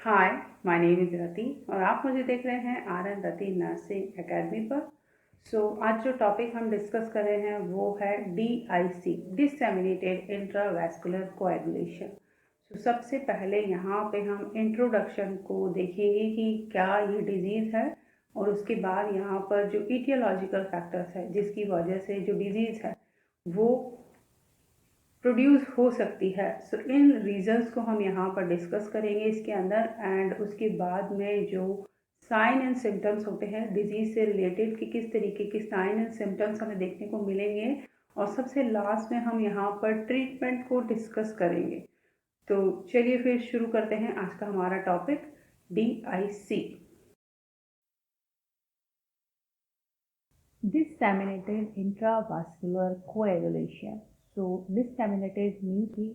Hi, my name is रति और आप मुझे देख रहे हैं आर.एन. रति नर्सिंग एकेडमी पर। आज जो टॉपिक हम डिस्कस कर रहे हैं वो है DIC, डिसएमिनेटेड इंट्रावैस्कुलर कोएगुलेशन। सबसे पहले यहाँ पे हम इंट्रोडक्शन को देखेंगे कि क्या ये डिजीज़ है, और उसके बाद यहाँ पर जो ईटियोलॉजिकल फैक्टर्स है जिसकी वजह से जो डिजीज़ है वो प्रोड्यूस हो सकती है। इन रीजंस को हम यहाँ पर डिस्कस करेंगे इसके अंदर, एंड उसके बाद में जो साइन एंड सिम्टम्स होते हैं डिजीज से रिलेटेड कि किस तरीके के साइन एंड सिम्टम्स हमें देखने को मिलेंगे, और सबसे लास्ट में हम यहाँ पर ट्रीटमेंट को डिस्कस करेंगे। तो चलिए फिर शुरू करते हैं आज का हमारा topic DIC। Disseminated intravascular coagulation. So disseminated means कि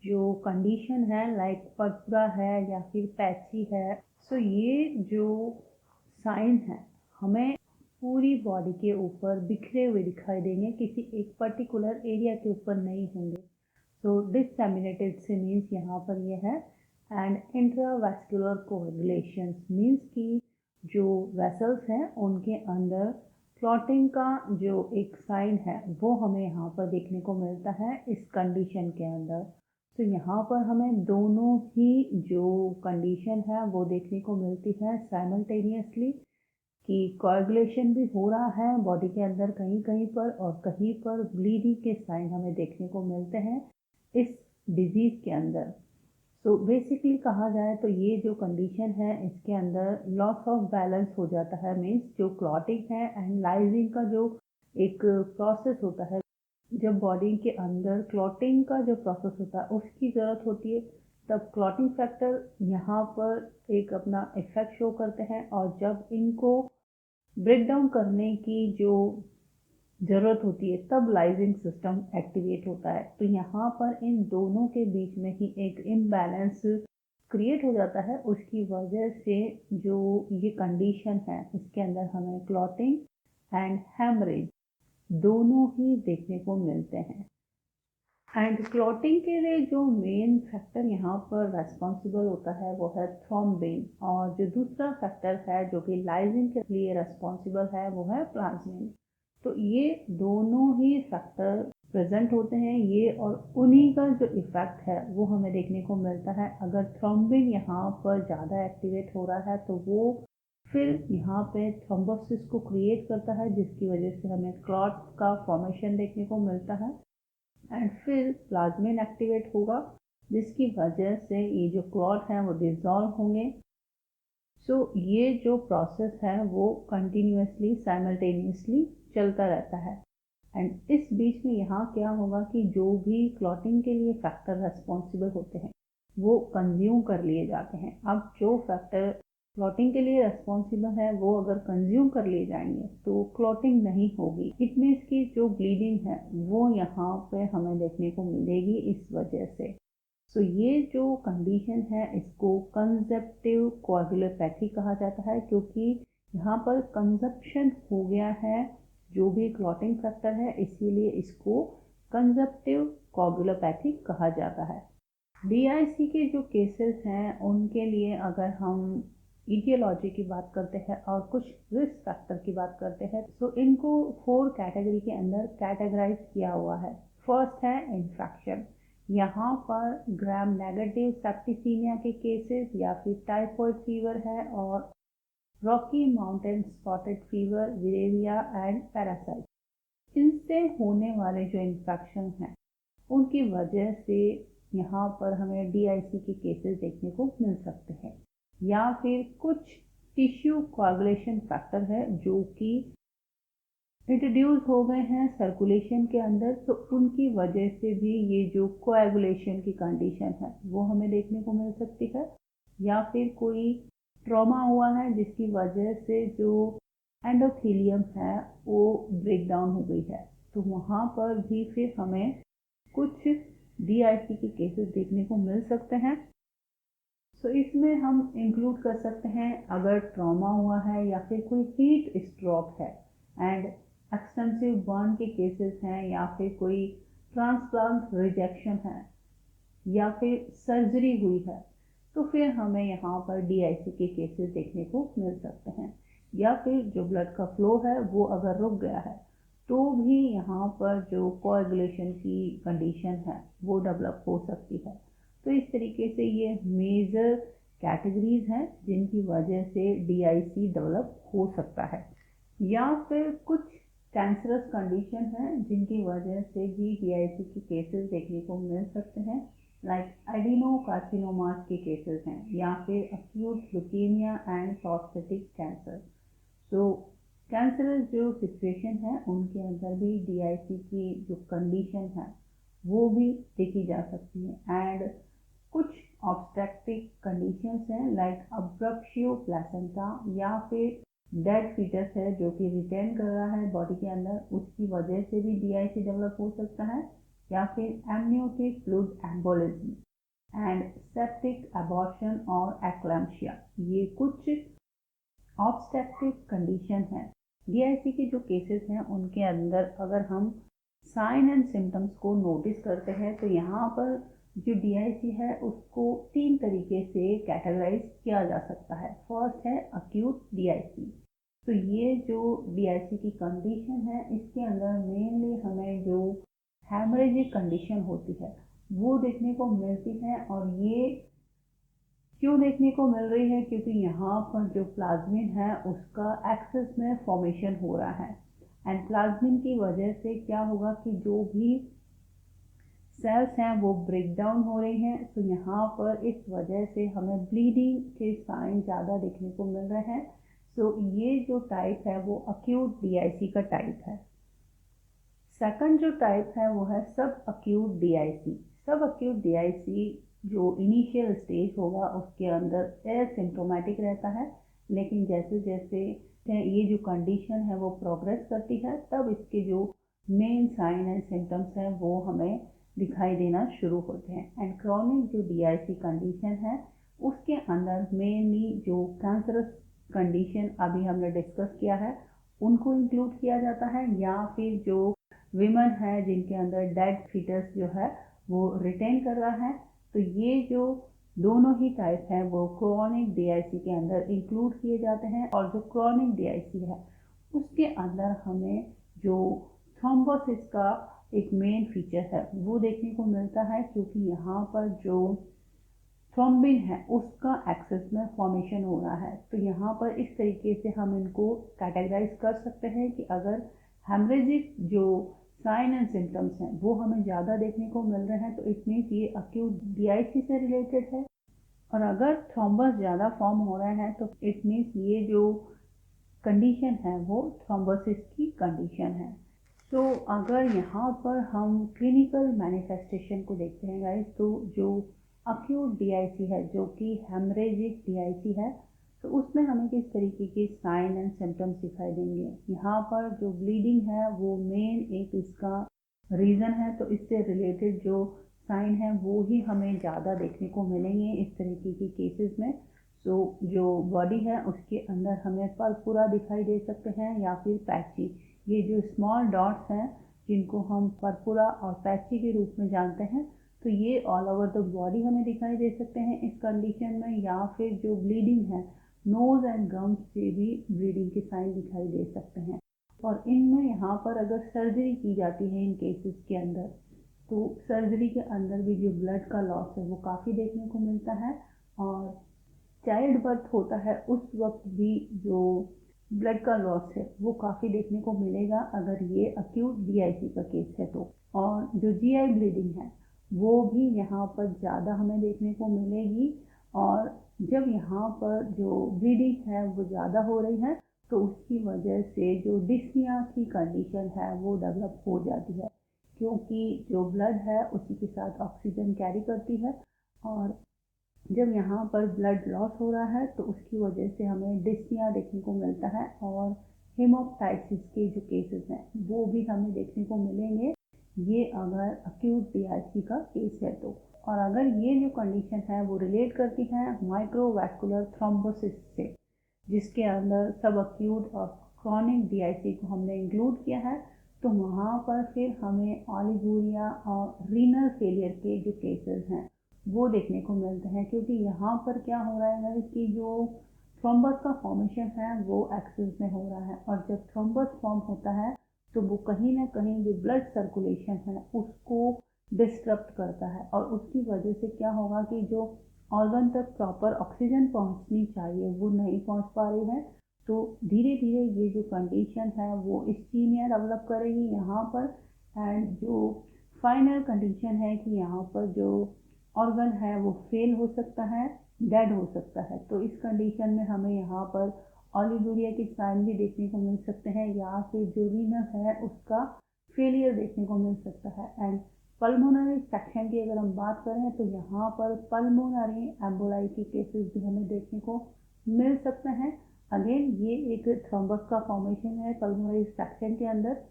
जो कंडीशन है लाइक पटुरा है या फिर पैची है, सो ये जो साइन है हमें पूरी बॉडी के ऊपर बिखरे हुए दिखाई देंगे, किसी एक पर्टिकुलर एरिया के ऊपर नहीं होंगे। सो डिससेमिनेटेड से मीन्स यहाँ पर ये है। एंड इंट्रावैस्कुलर कोएगुलेशन मीन्स कि जो वेसल्स हैं उनके अंदर क्लॉटिंग का जो एक साइन है वो हमें यहाँ पर देखने को मिलता है इस कंडीशन के अंदर। तो यहाँ पर हमें दोनों ही जो कंडीशन है वो देखने को मिलती है साइमल्टेनियसली, कि कोएगुलेशन भी हो रहा है बॉडी के अंदर कहीं कहीं पर, और कहीं पर ब्लीडिंग के साइन हमें देखने को मिलते हैं इस डिजीज़ के अंदर। सो बेसिकली कहा जाए तो ये जो कंडीशन है इसके अंदर लॉस ऑफ बैलेंस हो जाता है, मीन्स जो क्लॉटिंग है एंड लाइजिंग का जो एक प्रोसेस होता है, जब बॉडी के अंदर क्लॉटिंग का जो प्रोसेस होता है उसकी ज़रूरत होती है, तब क्लॉटिंग फैक्टर यहाँ पर एक अपना इफेक्ट शो करते हैं, और जब इनको ब्रेक डाउन करने की जो ज़रूरत होती है तब लाइजिंग सिस्टम एक्टिवेट होता है। तो यहाँ पर इन दोनों के बीच में ही एक इम्बैलेंस क्रिएट हो जाता है, उसकी वजह से जो ये कंडीशन है इसके अंदर हमें क्लॉटिंग एंड हैमरेज दोनों ही देखने को मिलते हैं। एंड क्लॉटिंग के लिए जो मेन फैक्टर यहाँ पर रेस्पॉन्सिबल होता है वो है थ्रोम्बिन, और जो दूसरा फैक्टर है जो कि लाइजिंग के लिए रेस्पॉन्सिबल है वो है प्लाज्मिन। तो ये दोनों ही फैक्टर प्रेजेंट होते हैं ये, और उन्हीं का जो इफेक्ट है वो हमें देखने को मिलता है। अगर थ्रोम्बिन यहाँ पर ज़्यादा एक्टिवेट हो रहा है तो वो फिर यहाँ पे थ्रोम्बोसिस को क्रिएट करता है, जिसकी वजह से हमें क्लॉट का फॉर्मेशन देखने को मिलता है। एंड फिर प्लाज्मिन एक्टिवेट होगा, जिसकी वजह से ये जो क्लॉट हैं वो डिज़ोल्व होंगे। सो ये जो प्रोसेस है वो कंटिन्यूसली साइमल्टेनियसली चलता रहता है। एंड इस बीच में यहाँ क्या होगा कि जो भी क्लॉटिंग के लिए फैक्टर रेस्पॉन्सिबल होते हैं वो कंज्यूम कर लिए जाते हैं। अब जो फैक्टर क्लॉटिंग के लिए रेस्पॉन्सिबल है वो अगर कंज्यूम कर लिए जाएंगे तो क्लॉटिंग नहीं होगी। इट मीन्स कि जो ब्लीडिंग है वो यहाँ पे हमें देखने को मिलेगी इस वजह से। सो ये जो कंडीशन है इसको कंजप्टिव कोएगुलोपैथी कहा जाता है, क्योंकि यहाँ पर कंजप्शन हो गया है जो भी क्लॉटिंग फैक्टर है, इसीलिए इसको कंजप्टिव कोएगुलोपैथी कहा जाता है। DIC के जो केसेस हैं उनके लिए अगर हम ईटियोलॉजी की बात करते हैं और कुछ रिस्क फैक्टर की बात करते हैं तो इनको 4 कैटेगरी के अंदर कैटेगराइज किया हुआ है। फर्स्ट है इन्फेक्शन। यहाँ पर ग्राम नेगेटिव सेप्टिसीमिया के केसेस या फिर टाइफॉइड फीवर है, और रॉकी माउंटेन स्पॉटेड फीवर, विरेविया एंड पैरासाइट। इनसे होने वाले जो इन्फेक्शन हैं उनकी वजह से यहाँ पर हमें DIC के केसेस देखने को मिल सकते हैं। या फिर कुछ टिश्यू कोएगुलेशन फैक्टर है जो कि इंट्रोड्यूस हो गए हैं सर्कुलेशन के अंदर, तो उनकी वजह से भी ये जो कोएगुलेशन की कंडीशन है वो हमें देखने को मिल सकती है। या फिर कोई ट्रॉमा हुआ है जिसकी वजह से जो एंडोथेलियम है वो ब्रेक डाउन हो गई है, तो वहाँ पर भी फिर हमें कुछ DIC के केसेस देखने को मिल सकते हैं। सो इसमें हम इंक्लूड कर सकते हैं अगर ट्रॉमा हुआ है या फिर कोई हीट स्ट्रोक है एंड एक्सटेंसिव बर्न के केसेस हैं, या फिर कोई ट्रांसप्लांट रिजेक्शन है, या फिर सर्जरी हुई है, तो फिर हमें यहाँ पर DIC के केसेस देखने को मिल सकते हैं। या फिर जो ब्लड का फ्लो है वो अगर रुक गया है तो भी यहाँ पर जो कोएगुलेशन की कंडीशन है वो डेवलप हो सकती है। तो इस तरीके से ये मेजर कैटेगरीज हैं जिनकी वजह से DIC डेवलप हो सकता है। या फिर कुछ कैंसरस कंडीशन है जिनकी वजह से भी DIC के केसेस देखने को मिल सकते हैं, लाइक एडिनोकार्सिनोमास के केसेस हैं या फिर acute leukaemia and prostatic cancer. तो कैंसरस जो सिचुएशन है उनके अंदर भी DIC की जो कंडीशन है वो भी देखी जा सकती है। एंड कुछ ऑब्स्ट्रक्टिव कंडीशंस हैं लाइक अब्रप्शियो प्लेसेंटा या फिर डेड फीटस है जो कि रिटेन कर रहा है बॉडी के अंदर, उसकी वजह से भी DIC डेवलप हो सकता है। या फिर amniotic fluid embolism and septic abortion और एक्लैम्पशिया, ये कुछ ऑब्स्ट्रक्टिव कंडीशन है। DIC के जो केसेस हैं उनके अंदर अगर हम साइन एंड सिम्टम्स को नोटिस करते हैं तो यहाँ पर जो DIC है उसको 3 तरीके से कैटेगराइज किया जा सकता है। फर्स्ट है अक्यूट DIC। तो ये जो DIC की कंडीशन है इसके अंदर मेनली हमें जो हेमरेजिक कंडीशन होती है वो देखने को मिलती है। और ये क्यों देखने को मिल रही है, क्योंकि यहाँ पर जो प्लाज्मिन है उसका एक्सेस में फॉर्मेशन हो रहा है। एंड प्लाज्मिन की वजह से क्या होगा कि जो भी सेल्स हैं वो ब्रेक डाउन हो रही हैं। तो यहाँ पर इस वजह से हमें ब्लीडिंग के साइन ज़्यादा देखने को मिल रहे हैं। सो ये जो टाइप है वो अक्यूट DIC का टाइप है। सेकंड जो टाइप है वो है सब अक्यूट DIC। सब अक्यूट DIC जो इनिशियल स्टेज होगा उसके अंदर एसिम्प्टोमेटिक रहता है, लेकिन जैसे जैसे ये जो कंडीशन है वो प्रोग्रेस करती है तब इसके जो मेन साइन एंड सिम्टम्स हैं वो हमें दिखाई देना शुरू होते हैं। एंड क्रॉनिक जो DIC कंडीशन है उसके अंदर मेनली जो कैंसरस कंडीशन अभी हमने डिस्कस किया है उनको इंक्लूड किया जाता है, या फिर जो विमेन है जिनके अंदर डेड फीटस जो है वो रिटेन कर रहा है। तो ये जो दोनों ही टाइप हैं वो क्रॉनिक DIC के अंदर इंक्लूड किए जाते हैं। और जो क्रॉनिक DIC है उसके अंदर हमें जो थ्रोम्बोसिस का एक मेन फीचर है वो देखने को मिलता है, क्योंकि यहाँ पर जो थ्रोम्बिन है उसका एक्सेस में फॉर्मेशन हो रहा है। तो यहाँ पर इस तरीके से हम इनको कैटेगराइज कर सकते हैं कि अगर हेमरेजिक जो साइन एंड सिम्टम्स हैं वो हमें ज़्यादा देखने को मिल रहे हैं तो इट मीन्स ये अक्यूट DIC से रिलेटेड है। और अगर थ्रोम्बस ज़्यादा फॉर्म हो रहे हैं तो इट मीन्स ये जो कंडीशन है वो थ्रोम्बोसिस की कंडीशन है। तो अगर यहाँ पर हम क्लिनिकल मैनिफेस्टेशन को देखते हैं गाइस, तो जो अक्यूट DIC है जो कि हेमरेजिक DIC है तो उसमें हमें किस तरीके के साइन एंड सिम्टम्स दिखाई देंगे। यहाँ पर जो ब्लीडिंग है वो मेन एक इसका रीज़न है, तो इससे रिलेटेड जो साइन है वो ही हमें ज़्यादा देखने को मिलेंगे इस तरीके के केसेस में। सो जो बॉडी है उसके अंदर हमें पर्पुरा दिखाई दे सकते हैं या फिर पैची। ये जो स्मॉल डॉट्स हैं जिनको हम पर्पुरा और पैची के रूप में जानते हैं, तो ये ऑल ओवर द बॉडी हमें दिखाई दे सकते हैं इस कंडीशन में। या फिर जो ब्लीडिंग है नोज़ एंड गम्स से भी ब्लीडिंग के साइन दिखाई दे सकते हैं। और इनमें यहाँ पर अगर सर्जरी की जाती है इन केसेस के अंदर, तो सर्जरी के अंदर भी जो ब्लड का लॉस है वो काफ़ी देखने को मिलता है। और चाइल्ड बर्थ होता है उस वक्त भी जो ब्लड का लॉस है वो काफ़ी देखने को मिलेगा अगर ये अक्यूट DIC का केस है तो। और जो GI ब्लीडिंग है वो भी यहाँ पर ज़्यादा हमें देखने को मिलेगी। और जब यहाँ पर जो ब्लीडिंग है वो ज़्यादा हो रही है तो उसकी वजह से जो डिस्निया की कंडीशन है वो डेवलप हो जाती है, क्योंकि जो ब्लड है उसी के साथ ऑक्सीजन कैरी करती है। और जब यहाँ पर ब्लड लॉस हो रहा है तो उसकी वजह से हमें डिस्निया देखने को मिलता है। और हेमोप्टाइसिस के जो केसेस हैं वो भी हमें देखने को मिलेंगे, ये अगर अक्यूट DIC का केस है तो। और अगर ये जो कंडीशन है वो रिलेट करती है माइक्रोवैस्कुलर थ्रोम्बोसिस से, जिसके अंदर सब अक्यूट और क्रॉनिक DIC को हमने इंक्लूड किया है, तो वहाँ पर फिर हमें ओलिगोरिया और रीनल फेलियर के जो केसेस हैं वो देखने को मिलते हैं, क्योंकि यहाँ पर क्या हो रहा है कि जो थ्रोम्बस का फॉर्मेशन है वो एक्सिस में हो रहा है, और जब थ्रोम्बस फॉर्म होता है तो वो कहीं ना कहीं जो ब्लड सर्कुलेशन है उसको डिस्टर्ब करता है, और उसकी वजह से क्या होगा कि जो ऑर्गन तक प्रॉपर ऑक्सीजन पहुंचनी चाहिए वो नहीं पहुंच पा रही है। तो धीरे धीरे ये जो कंडीशन है वो इस्कीमिया डेवलप करेगी यहाँ पर। एंड जो फाइनल कंडीशन है कि यहाँ पर जो ऑर्गन है वो फेल हो सकता है, डेड हो सकता है। तो इस कंडीशन में हमें यहाँ पर ऑलिगोरिया के साइन भी देखने को मिल सकते हैं, या फिर जो रीनल है उसका फेलियर देखने को मिल सकता है। एंड पल्मोनरी सेक्शन की अगर हम बात करें तो यहाँ पर पल्मोनरी एम्बोलाई के केसेस भी हमें देखने को मिल सकते हैं। अगेन ये एक थ्रोम्बस का फॉर्मेशन है पल्मोनरी सेक्शन के अंदर,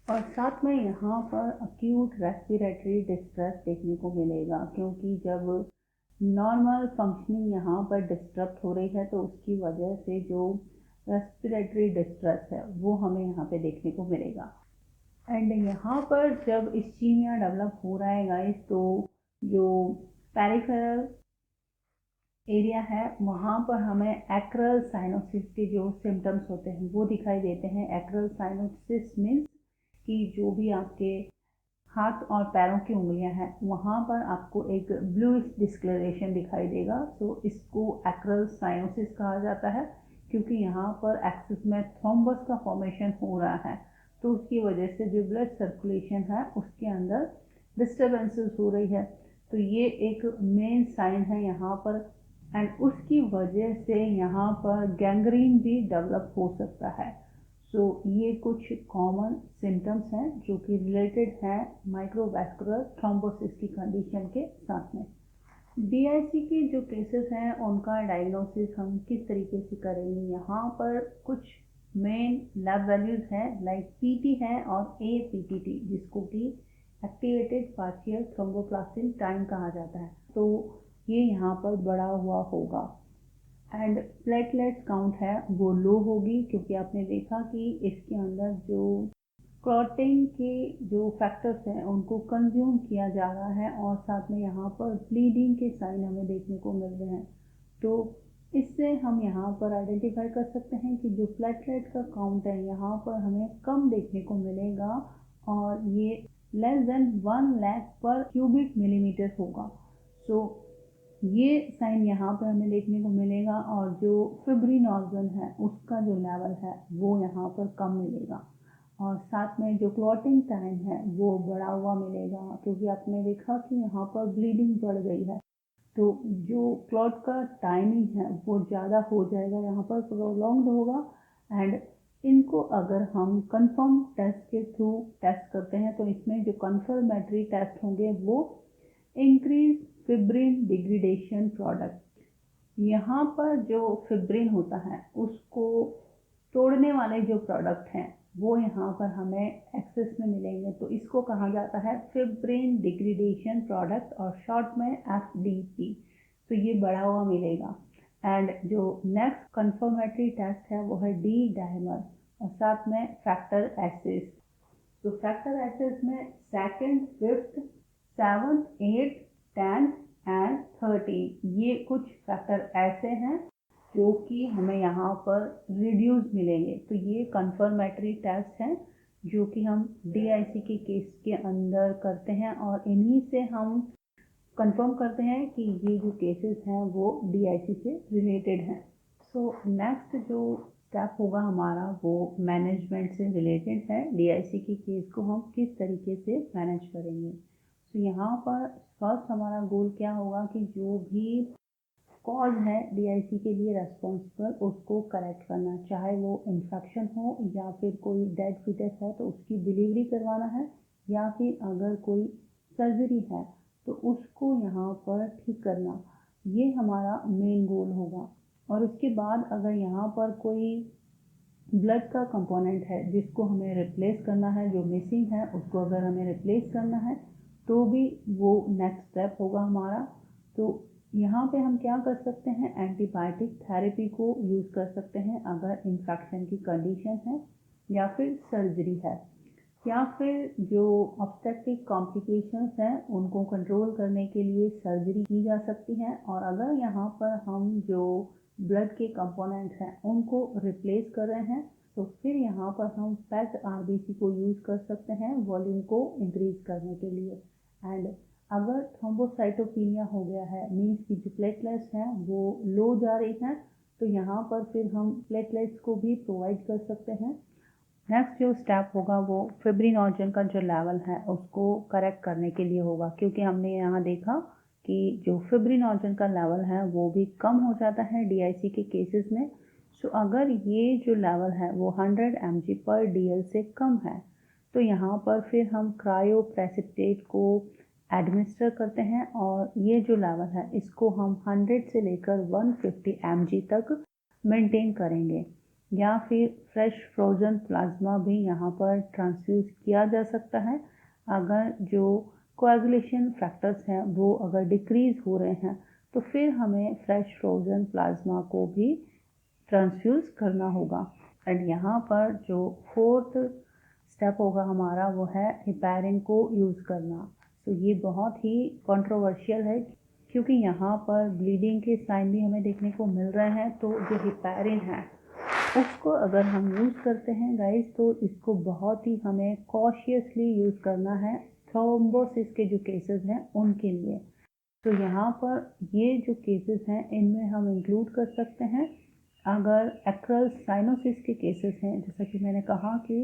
और साथ में यहाँ पर अक्यूट रेस्पिरेटरी डिस्ट्रेस देखने को मिलेगा, क्योंकि जब नॉर्मल फंक्शनिंग यहाँ पर डिस्टर्ब हो रही है तो उसकी वजह से जो रेस्पिरेटरी डिस्ट्रेस है वो हमें यहाँ पे देखने को मिलेगा। एंड यहाँ पर जब इस्कीमिया डेवलप हो रहा है गाइस, तो जो पेरिफेरल एरिया है वहाँ पर हमें एक्रल साइनोसिस के जो सिम्टम्स होते हैं वो दिखाई देते हैं। एक्रल साइनोसिस मीन्स कि जो भी आपके हाथ और पैरों की उंगलियां हैं वहाँ पर आपको एक ब्लूइश डिस्कलरेशन दिखाई देगा। तो इसको एक्रल साइनोसिस कहा जाता है, क्योंकि यहाँ पर एक्सिस में थ्रोम्बस का फॉर्मेशन हो रहा है, तो उसकी वजह से जो ब्लड सर्कुलेशन है उसके अंदर डिस्टर्बेंसेस हो रही है। तो ये एक मेन साइन है यहाँ पर, एंड उसकी वजह से यहाँ पर गैंग्रीन भी डेवलप हो सकता है। सो ये कुछ कॉमन सिम्टम्स हैं जो कि रिलेटेड हैं माइक्रोवैस्कुलर थ्रोम्बोसिस की कंडीशन के साथ में। डीआईसी के जो केसेस हैं उनका डायग्नोसिस हम किस तरीके से करेंगे, यहाँ पर कुछ मेन लैब वैल्यूज हैं लाइक पीटी है और एपीटीटी, जिसको कि एक्टिवेटेड पार्शियल थ्रोम्बोप्लास्टिन टाइम कहा जाता है। तो ये यहाँ पर बढ़ा हुआ होगा। एंड प्लेटलेट्स काउंट है वो लो होगी, क्योंकि आपने देखा कि इसके अंदर जो क्लॉटिंग के जो फैक्टर्स हैं उनको कंज्यूम किया जा रहा है, और साथ में यहाँ पर ब्लीडिंग के साइन हमें देखने को मिल रहे हैं। तो इससे हम यहाँ पर आइडेंटिफाई कर सकते हैं कि जो प्लेटलेट का काउंट है यहाँ पर हमें कम देखने को मिलेगा, और ये लेस देन 1 लाख पर क्यूबिक मिलीमीटर होगा। सो ये साइन यहाँ पर हमें देखने को मिलेगा, और जो फिब्रिनोजन है उसका जो लेवल है वो यहाँ पर कम मिलेगा, और साथ में जो क्लॉटिंग टाइम है वो बढ़ा हुआ मिलेगा, क्योंकि आपने देखा कि यहाँ पर ब्लीडिंग बढ़ गई है। तो जो क्लॉट का टाइमिंग है वो ज़्यादा हो जाएगा, यहाँ पर प्रोलॉन्ग्ड होगा। एंड इनको अगर हम कंफर्म टेस्ट के थ्रू टेस्ट करते हैं तो इसमें जो कंफर्मेटरी टेस्ट होंगे वो इंक्रीज फिब्रिन डिग्रेडेशन प्रोडक्ट, यहाँ पर जो फिब्रिन होता है उसको तोड़ने वाले जो प्रोडक्ट हैं वो यहाँ पर हमें एक्सेस में मिलेंगे, तो इसको कहा जाता है फिब्रिन डिग्रेडेशन प्रोडक्ट, और शॉर्ट में एफडीपी। तो ये बढ़ा हुआ मिलेगा। एंड जो नेक्स्ट कंफर्मेटरी टेस्ट है वो है डी डायमर, और साथ में फैक्टर एसिस। तो फैक्टर एसिस में second, fifth, 7th, 8th, 10th and 13 ये कुछ फैक्टर ऐसे हैं जो कि हमें यहाँ पर रिड्यूस मिलेंगे। तो ये कंफर्मेटरी टेस्ट हैं जो कि हम डीआईसी के केस के अंदर करते हैं, और इन्हीं से हम कंफर्म करते हैं कि ये जो केसेस हैं वो डीआईसी से रिलेटेड हैं। सो नेक्स्ट जो स्टेप होगा हमारा वो मैनेजमेंट से रिलेटेड है। डीआईसी के केस को हम किस तरीके से मैनेज करेंगे। तो यहाँ पर फर्स्ट हमारा गोल क्या होगा कि जो भी कॉज है डीआईसी के लिए रेस्पॉन्सिबल उसको करेक्ट करना, चाहे वो इन्फेक्शन हो या फिर कोई डेड फीटस है तो उसकी डिलीवरी करवाना है, या फिर अगर कोई सर्जरी है तो उसको यहाँ पर ठीक करना, ये हमारा मेन गोल होगा। और उसके बाद अगर यहाँ पर कोई ब्लड का कंपोनेंट है जिसको हमें रिप्लेस करना है, जो मिसिंग है उसको अगर हमें रिप्लेस करना है तो भी वो नेक्स्ट स्टेप होगा हमारा। तो यहाँ पे हम क्या कर सकते हैं, एंटीबायोटिक थेरेपी को यूज़ कर सकते हैं अगर इन्फेक्शन की कंडीशन है या फिर सर्जरी है। या फिर जो ऑब्स्टेट्रिक कॉम्प्लिकेशंस हैं उनको कंट्रोल करने के लिए सर्जरी की जा सकती है। और अगर यहाँ पर हम जो ब्लड के कंपोनेंट्स हैं उनको रिप्लेस कर रहे हैं तो फिर यहाँ पर हम पैक्ड आरबीसी को यूज़ कर सकते हैं वॉल्यूम को इंक्रीज करने के लिए। एंड अगर थ्रोम्बोसाइटोपिनिया हो गया है, मीन्स की जो प्लेटलेट्स हैं वो लो जा रही हैं, तो यहाँ पर फिर हम प्लेटलेट्स को भी प्रोवाइड कर सकते हैं। नेक्स्ट जो स्टेप होगा वो फिब्रिनोजन का जो लेवल है उसको करेक्ट करने के लिए होगा, क्योंकि हमने यहाँ देखा कि जो फिब्रिनोजन का लेवल है वो भी कम हो जाता है डीआईसी के केसेस में। सो अगर ये जो लेवल है वो 100 mg/dl से कम है तो यहाँ पर फिर हम क्रायोप्रेसिपिटेट को एडमिनिस्टर करते हैं और ये जो लेवल है इसको हम 100 से लेकर 150 mg तक मेंटेन करेंगे। या फिर फ्रेश फ्रोज़न प्लाज्मा भी यहाँ पर ट्रांसफ्यूज़ किया जा सकता है। अगर जो कोएगुलेशन फैक्टर्स हैं वो अगर डिक्रीज़ हो रहे हैं तो फिर हमें फ्रेश फ्रोज़न प्लाज्मा को भी ट्रांसफ्यूज़ करना होगा। एंड यहाँ पर जो फोर्थ स्टेप होगा हमारा वो है हिपैरिन को यूज़ करना। तो ये बहुत ही कंट्रोवर्शियल है क्योंकि यहाँ पर ब्लीडिंग के साइन भी हमें देखने को मिल रहे हैं। तो जो हिपैरिन है उसको अगर हम यूज़ करते हैं गाइस तो इसको बहुत ही हमें कॉशियसली यूज़ करना है थ्रोम्बोसिस के जो केसेस हैं उनके लिए। तो यहाँ पर ये जो केसेस हैं इनमें हम इंक्लूड कर सकते हैं अगर एक्रल साइनोसिस के केसेस हैं, जैसा कि मैंने कहा कि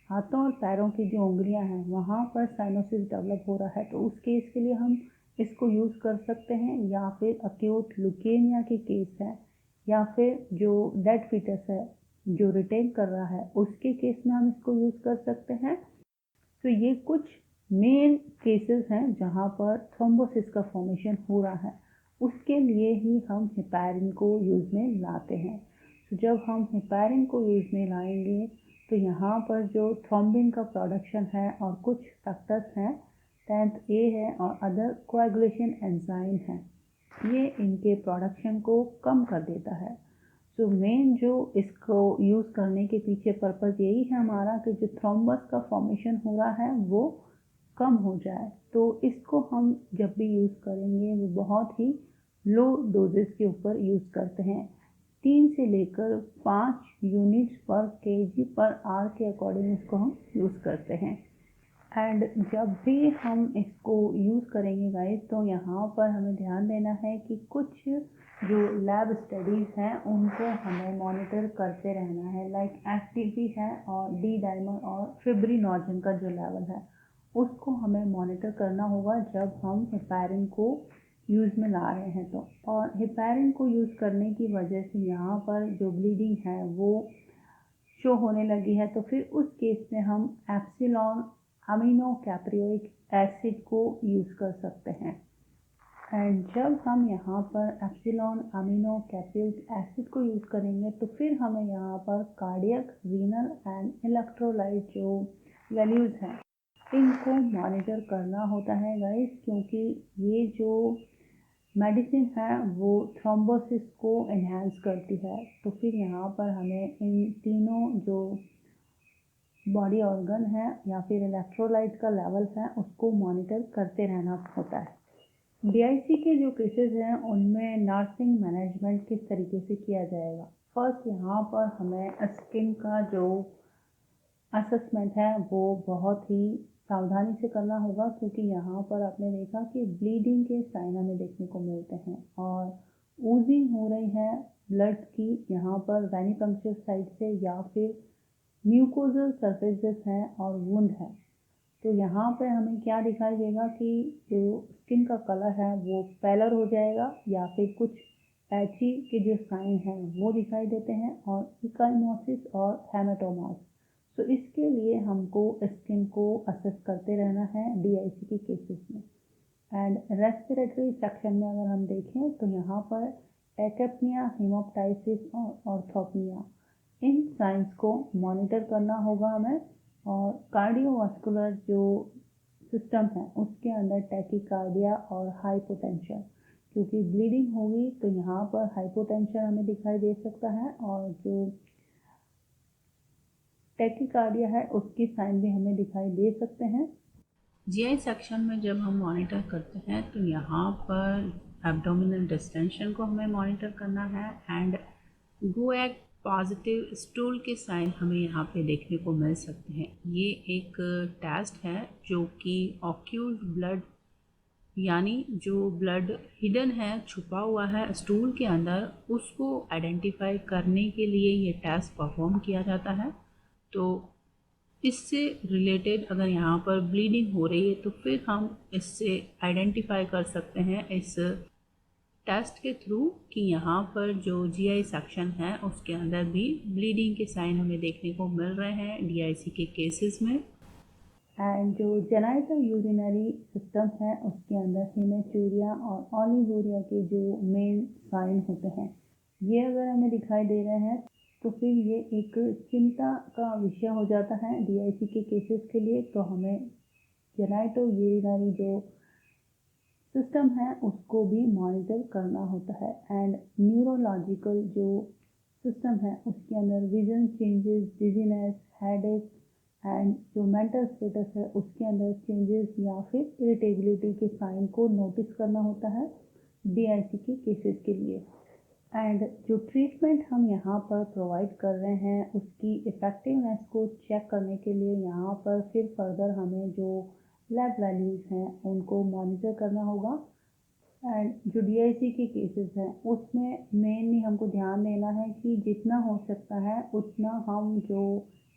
हाथों और पैरों की जो उंगलियां हैं वहाँ पर साइनोसिस डेवलप हो रहा है तो उस केस के लिए हम इसको यूज़ कर सकते हैं। या फिर अक्यूट ल्यूकेमिया के केस है या फिर जो डेड फीटस है जो रिटेन कर रहा है उसके केस में हम इसको यूज़ कर सकते हैं। तो ये कुछ मेन केसेस हैं जहाँ पर थ्रोम्बोसिस का फॉर्मेशन हो रहा है, उसके लिए ही हम हिपैरिन को यूज़ में लाते हैं। तो जब हम हिपैरिन को यूज़ में लाएंगे तो यहाँ पर जो थ्रोम्बिन का प्रोडक्शन है और कुछ फैक्टर्स हैं 10th A है और अदर कोएगुलेशन एंजाइम हैं, ये इनके प्रोडक्शन को कम कर देता है। तो मेन जो इसको यूज़ करने के पीछे पर्पज़ यही है हमारा कि जो थ्रोम्बस का फॉर्मेशन हो रहा है वो कम हो जाए। तो इसको हम जब भी यूज़ करेंगे वो बहुत ही लो डोजेस के ऊपर यूज़ करते हैं। 3 से लेकर 5 यूनिट्स पर kg/h के अकॉर्डिंग इसको हम यूज़ करते हैं। एंड जब भी हम इसको यूज़ करेंगे गाइस तो यहाँ पर हमें ध्यान देना है कि कुछ जो लैब स्टडीज़ हैं उनको हमें मॉनिटर करते रहना है, लाइक एफटीपी है और डी डाइमर और फिब्रिनोजन का जो लेवल है उसको हमें मॉनिटर करना होगा जब हम हिपैरिन को यूज़ में ला रहे हैं। तो और हिपैरिन को यूज़ करने की वजह से यहाँ पर जो ब्लीडिंग है वो शो होने लगी है तो फिर उस केस में हम एप्सिलॉन अमीनो कैप्रियोइक एसिड को यूज़ कर सकते हैं। एंड जब हम यहाँ पर एप्सिलॉन अमीनो कैप्रियोइक एसिड को यूज़ करेंगे तो फिर हमें यहाँ पर कार्डियक, रीनल एंड इलेक्ट्रोलाइट जो वैल्यूज़ हैं इनको मॉनिटर करना होता है गाइस, क्योंकि ये जो मेडिसिन है वो थ्रोम्बोसिस को एनहांस करती है। तो फिर यहाँ पर हमें इन तीनों जो बॉडी ऑर्गन है या फिर इलेक्ट्रोलाइट का लेवल है उसको मॉनिटर करते रहना होता है। डीआईसी के जो केसेस हैं उनमें नर्सिंग मैनेजमेंट किस तरीके से किया जाएगा। फर्स्ट यहाँ पर हमें स्किन का जो असेसमेंट है वो बहुत ही सावधानी से करना होगा, क्योंकि यहाँ पर आपने देखा कि ब्लीडिंग के साइन हमें देखने को मिलते हैं और ऊजिंग हो रही है ब्लड की यहाँ पर वेनिपंक्चर साइड से या फिर म्यूकोजल सर्फेसेस हैं और वुंड है। तो यहाँ पे हमें क्या दिखाई देगा कि जो स्किन का कलर है वो पैलर हो जाएगा या फिर कुछ पैची के जो साइन हैं वो दिखाई देते हैं और इकाइमोसिस और हेमाटोमास। तो इसके लिए हमको स्किन को असेस करते रहना है डीआईसी के केसेस में। एंड रेस्पिरेटरी सेक्शन में अगर हम देखें तो यहाँ पर एकेप्निया, हेमोप्टाइसिस और ऑर्थोपनिया, इन साइंस को मॉनिटर करना होगा हमें। और कार्डियोवास्कुलर जो सिस्टम है उसके अंदर टैकीकार्डिया और हाइपोटेंशन, क्योंकि ब्लीडिंग होगी तो यहाँ पर हाइपोटेंशन हमें दिखाई दे सकता है और जो टैकीकार्डिया है उसके साइन भी हमें दिखाई दे सकते हैं। जीआई सेक्शन में जब हम मॉनिटर करते हैं तो यहाँ पर एब्डोमिनल डिस्टेंशन को हमें मॉनिटर करना है एंड गोएग पॉजिटिव स्टूल के साइन हमें यहाँ पे देखने को मिल सकते हैं। ये एक टेस्ट है जो कि ऑक्यूल्ड ब्लड यानी जो ब्लड हिडन है, छुपा हुआ है स्टूल के अंदर, उसको आइडेंटिफाई करने के लिए ये टेस्ट परफॉर्म किया जाता है। तो इससे रिलेटेड अगर यहाँ पर ब्लीडिंग हो रही है तो फिर हम इससे आइडेंटिफाई कर सकते हैं इस टेस्ट के थ्रू कि यहाँ पर जो जीआई सेक्शन है उसके अंदर भी ब्लीडिंग के साइन हमें देखने को मिल रहे हैं डीआईसी के केसेस में। एंड जो जेनाइटल यूरिनरी सिस्टम है उसके अंदर हेमेचूरिया और ओलिगोरिया के जो मेन साइन होते हैं, ये अगर हमें दिखाई दे रहे हैं तो फिर ये एक चिंता का विषय हो जाता है डीआईसी के केसेस के लिए। तो हमें जेनाइटल यूरिनरी जो सिस्टम है उसको भी मॉनिटर करना होता है। एंड न्यूरोलॉजिकल जो सिस्टम है उसके अंदर vision changes, dizziness, headache and जो मेंटल स्टेटस है उसके अंदर चेंजेस या फिर इरिटेबिलिटी के साइन को नोटिस करना होता है डीआईसी के केसेस के लिए। एंड जो ट्रीटमेंट हम यहाँ पर प्रोवाइड कर रहे हैं उसकी इफ़ेक्टिवनेस को चेक करने के लिए यहाँ पर फिर फर्दर हमें जो लैब वैल्यूज़ हैं उनको मॉनिटर करना होगा। एंड जो डीआईसी के केसेस हैं उसमें मेनली हमको ध्यान देना है कि जितना हो सकता है उतना हम जो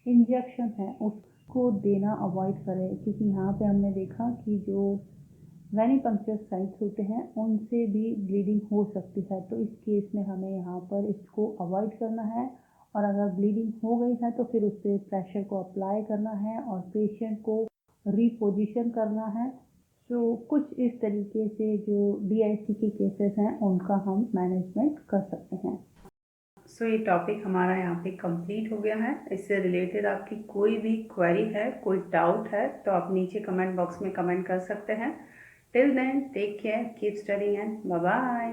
इंजेक्शन है उसको देना अवॉइड करें, क्योंकि यहाँ पे हमने देखा कि जो वेनिपंक्चर साइट्स होते हैं उनसे भी ब्लीडिंग हो सकती है। तो इस केस में हमें यहाँ पर इसको अवॉइड करना है और अगर ब्लीडिंग हो गई है तो फिर उस पर प्रेशर को अप्लाई करना है और पेशेंट को रिपोजिशन करना है। तो कुछ इस तरीके से जो डीआईसी के केसेस हैं उनका हम मैनेजमेंट कर सकते हैं। सो ये टॉपिक हमारा यहाँ पे कंप्लीट हो गया है। इससे रिलेटेड आपकी कोई भी क्वेरी है, कोई डाउट है तो आप नीचे कमेंट बॉक्स में कमेंट कर सकते हैं। Till then take care, keep studying and bye bye.